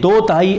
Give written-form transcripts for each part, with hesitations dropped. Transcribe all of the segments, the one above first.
2/3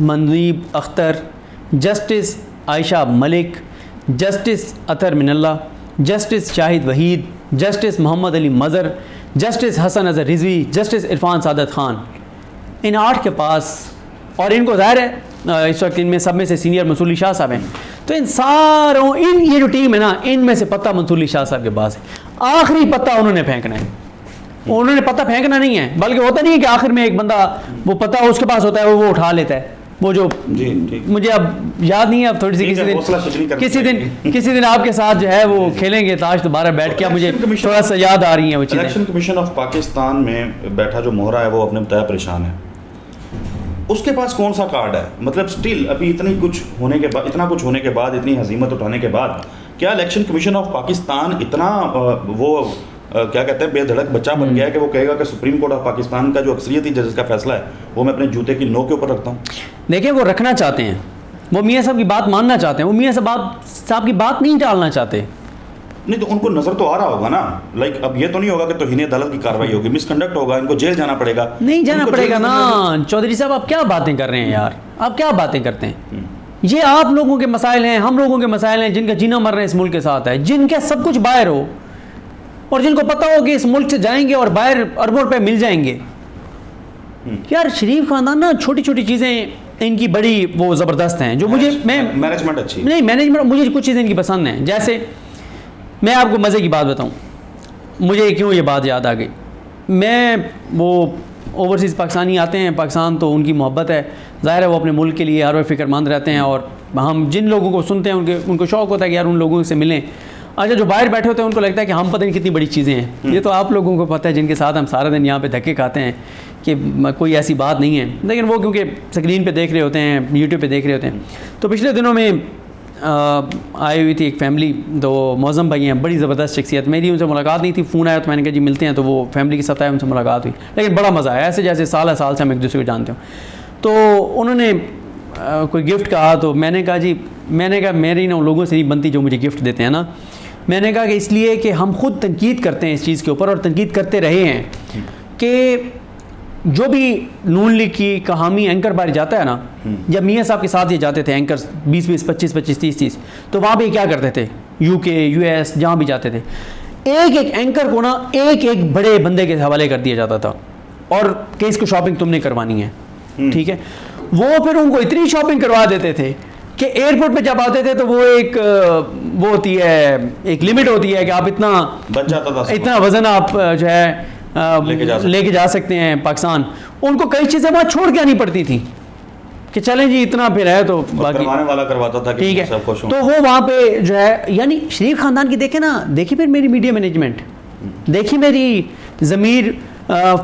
منیب Akhtar, justice عائشہ ملک, justice اطہر من اللہ, justice شاہد Waheed, justice محمد علی مظہر, justice حسن Azhar Rizvi, justice Irfan سعادت خان. ان 8 کے پاس, اور ان کو ظاہر ہے اس وقت ان میں سب میں سے سینئر منصور علی شاہ صاحب ہیں, تو ان ساروں یہ جو ٹیم ہے نا, ان میں سے پتہ منصور علی شاہ صاحب کے پاس ہے. آخری پتہ انہوں نے پھینکنا ہے. انہوں نے پتہ پھینکنا نہیں ہے, بلکہ ہوتا نہیں ہے کہ آخر میں ایک بندہ وہ پتہ اس کے پاس ہوتا ہے وہ اٹھا لیتا ہے. وہ جو مجھے اب یاد نہیں ہے, اب تھوڑی سی کسی دن آپ کے ساتھ جو ہے وہ کھیلیں گے تاش دوبارہ بیٹھ کے, مجھے تھوڑا سا یاد آ رہی ہیں وہ چیزیں. الیکشن کمیشن آف پاکستان میں بیٹھا جو مہرا ہے وہ اپنے بتایا پریشان ہے. اس کے پاس کون سا کارڈ ہے؟ مطلب سٹل ابھی اتنا کچھ ہونے کے بعد اتنی ہزیمت اٹھانے کے بعد کیا الیکشن کمیشن آف پاکستان اتنا وہ کیا کہتے ہیں بے دھڑک بچہ بن گیا ہے کہ وہ کہے گا کہ سپریم کورٹ آف پاکستان کا جو اکثریتی ججز کا فیصلہ ہے وہ میں اپنے جوتے کی نوک کے اوپر رکھتا ہوں؟ دیکھیں وہ رکھنا چاہتے ہیں, وہ میاں صاحب کی بات ماننا چاہتے ہیں, وہ میاں صاحب کی بات نہیں ٹالنا چاہتے. نہیں تو ان کو نظر تو آ رہا ہوگا نا, لائک اب یہ تو نہیں ہوگا کہ توہین عدالت کی کارروائی ہوگی, مس کنڈکٹ ہوگا, ان کو جیل جانا پڑے گا. نہیں جانا پڑے گا نا. چودھری صاحب آپ کیا باتیں کر رہے ہیں یار, آپ کیا باتیں کرتے ہیں؟ یہ آپ لوگوں کے مسائل ہیں, ہم لوگوں کے مسائل ہیں, جن کا جینا مرنا اس ملک کے ساتھ ہے, جن کا سب کچھ باہر ہو اور جن کو پتہ ہو کہ اس ملک سے جائیں گے اور باہر اربوں روپے مل جائیں گے. یار شریف خاندان نا چھوٹی چھوٹی چیزیں ان کی بڑی وہ زبردست ہیں, جو مجھے مینجمنٹ اچھی نہیں, مینجمنٹ مجھے کچھ چیزیں ان کی پسند ہیں. جیسے میں آپ کو مزے کی بات بتاؤں, مجھے کیوں یہ بات یاد آ گئی. میں وہ اوورسیز پاکستانی آتے ہیں پاکستان تو ان کی محبت ہے, ظاہر ہے وہ اپنے ملک کے لیے ہر وقت فکر مند رہتے ہیں, اور ہم جن لوگوں کو سنتے ہیں ان کو شوق ہوتا ہے کہ یار ان لوگوں سے ملیں. اچھا جو باہر بیٹھے ہوتے ہیں ان کو لگتا ہے کہ ہم پتہ نہیں کتنی بڑی چیزیں ہیں. یہ تو آپ لوگوں کو پتہ ہے جن کے ساتھ ہم سارا دن یہاں پہ دھکے کھاتے ہیں کہ کوئی ایسی بات نہیں ہے, لیکن وہ کیونکہ اسکرین پہ دیکھ رہے ہوتے ہیں, یوٹیوب پہ دیکھ رہے ہوتے ہیں. تو پچھلے دنوں میں آئی ہوئی تھی ایک فیملی, تو معظم بھائی ہیں, بڑی زبردست شخصیت. میری ان سے ملاقات نہیں تھی, فون آیا تو میں نے کہا جی ملتے ہیں, تو وہ فیملی کے ساتھ آئے, ان سے ملاقات ہوئی, لیکن بڑا مزہ آیا, ایسے جیسے سال سے ہم ایک دوسرے کو جانتے ہوں. تو انہوں نے کوئی گفٹ کہا, تو میں نے کہا جی, میں نے کہا میری نا ان لوگوں سے نہیں بنتی جو مجھے گفٹ دیتے ہیں نا. میں نے کہا کہ اس لیے کہ ہم خود تنقید کرتے ہیں اس چیز کے اوپر, اور تنقید کرتے رہے ہیں کہ جو بھی نون لیگ کی حامی اینکر باہر جاتا ہے نا, جب میاں صاحب کے ساتھ یہ جاتے تھے اینکر 20-20, 25-25, 30-30, تو وہاں بھی کیا کرتے تھے, یو کے یو ایس جہاں بھی جاتے تھے, ایک ایک اینکر کو نا ایک ایک بڑے بندے کے حوالے کر دیا جاتا تھا, اور کہ اس کو شاپنگ تم نے کروانی ہے, ٹھیک ہے. وہ پھر ان کو اتنی شاپنگ کروا دیتے تھے کہ ایئرپورٹ پہ جب آتے تھے تو وہ ایک وہ ہوتی ہے, ایک لمٹ ہوتی ہے کہ آپ اتنا وزن آپ جو ہے لے کے جا سکتے ہیں پاکستان. ان کو کئی چیزیں وہاں چھوڑ کے آنی پڑتی تھی کہ چلیں جی اتنا پھر ہے, تو باقی والا کرواتا تھا, ٹھیک ہے. تو وہ وہاں پہ جو ہے, یعنی شریف خاندان کی دیکھیں نا, دیکھیں پھر میری میڈیا مینجمنٹ, دیکھیں میری ضمیر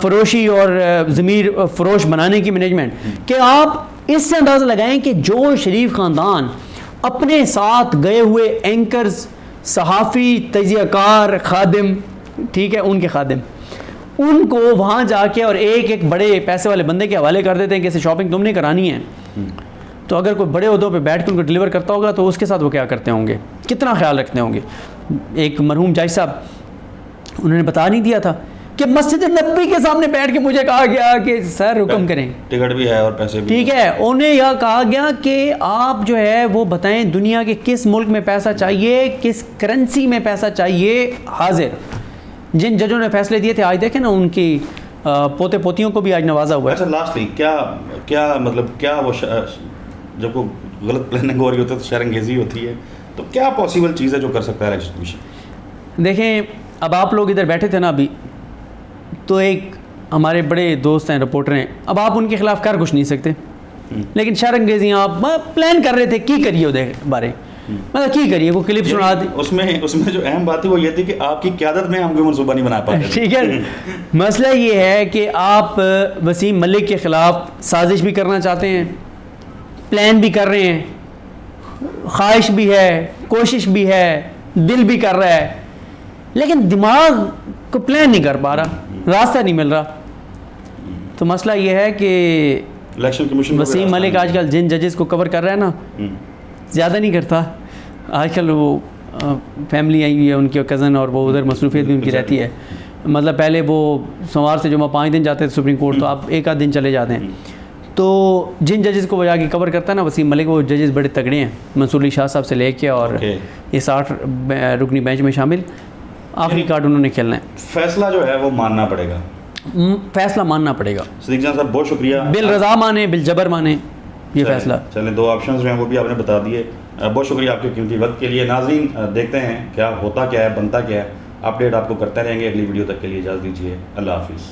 فروشی اور ضمیر فروش بنانے کی مینجمنٹ, کہ آپ اس سے اندازہ لگائیں کہ جو شریف خاندان اپنے ساتھ گئے ہوئے اینکرز, صحافی, تجزیہ کار, خادم, ٹھیک ہے, ان کے خادم, ان کو وہاں جا کے اور ایک ایک بڑے پیسے والے بندے کے حوالے کر دیتے ہیں کہ اسے شاپنگ تم نے کرانی ہے. تو اگر کوئی بڑے عہدوں پہ بیٹھ کے ان کو ڈلیور کرتا ہوگا تو اس کے ساتھ وہ کیا کرتے ہوں گے, کتنا خیال رکھتے ہوں گے. ایک مرحوم جاج صاحب, انہوں نے بتا نہیں دیا تھا کہ مسجد نبوی کے سامنے بیٹھ کے مجھے کہا گیا کہ سر حکم کریں, ٹکٹ بھی ہے اور پیسے بھی, ٹھیک ہے. انہیں یہ کہا گیا کہ آپ جو ہے وہ بتائیں دنیا کے کس ملک میں پیسہ چاہیے, کس کرنسی میں پیسہ چاہیے, حاضر. جن ججوں نے فیصلے دیے تھے, آج دیکھیں نا ان کی پوتے پوتیوں کو بھی آج نوازا ہوا ہے. اچھا لاسٹلی کیا مطلب کیا وہ جب کوئی غلط پلاننگ ہو رہی ہوتی ہے تو شہر انگیزی ہوتی ہے, تو کیا پاسبل چیز ہے جو کر سکتا ہے الیکشن کمیشن؟ دیکھیں اب آپ لوگ ادھر بیٹھے تھے نا ابھی, تو ایک ہمارے بڑے دوست ہیں, رپورٹر ہیں, اب آپ ان کے خلاف کر کچھ نہیں سکتے, لیکن شہر انگیزیاں آپ پلان کر رہے تھے, کی کریے ادھر بارے, مطلب کی کریے, وہ کلپ سنا دی. اس میں جو اہم بات تھی وہ یہ تھی کہ آپ کی قیادت میں ہم کوئی منصوبہ نہیں بنا پاتے. ٹھیک ہے, مسئلہ یہ ہے کہ آپ وسیم ملک کے خلاف سازش بھی کرنا چاہتے ہیں, پلان بھی کر رہے ہیں, خواہش بھی ہے, کوشش بھی ہے, دل بھی کر رہا ہے, لیکن دماغ کو پلان نہیں کر پا رہا, راستہ نہیں مل رہا. تو مسئلہ یہ ہے کہ الیکشن کمیشن وسیم ملک آج کل جن ججز کو کور کر رہا ہے نا, زیادہ نہیں کرتا. آج کل وہ فیملی آئی ہوئی ہے, ان کے کزن, اور وہ ادھر مصروفیت بھی ان کی رہتی ہے. مطلب پہلے وہ سوموار سے جمعہ 5 دن جاتے تھے سپریم کورٹ, تو آپ ایک آدھ دن چلے جاتے ہیں. تو جن ججز کو وہ جا کے کور کرتا ہے نا وسیم ملک، وہ ججز بڑے تگڑے ہیں، منصور علی شاہ صاحب سے لے کے اور یہ 60 رکنی بینچ میں شامل، آخری کارڈ انہوں نے کھیلنا ہے. فیصلہ جو ہے وہ ماننا پڑے گا، فیصلہ ماننا پڑے گا. صدیق جان صاحب بہت شکریہ. بالرضا مانے بالجبر مانے یہ فیصلہ. چلیں 2 آپشنز جو ہیں وہ بھی آپ نے بتا دیے. بہت شکریہ آپ کے قیمتی وقت کے لیے. ناظرین دیکھتے ہیں کیا ہوتا کیا ہے، بنتا کیا ہے. اپڈیٹ آپ کو کرتے رہیں گے. اگلی ویڈیو تک کے لیے اجازت دیجیے. اللہ حافظ.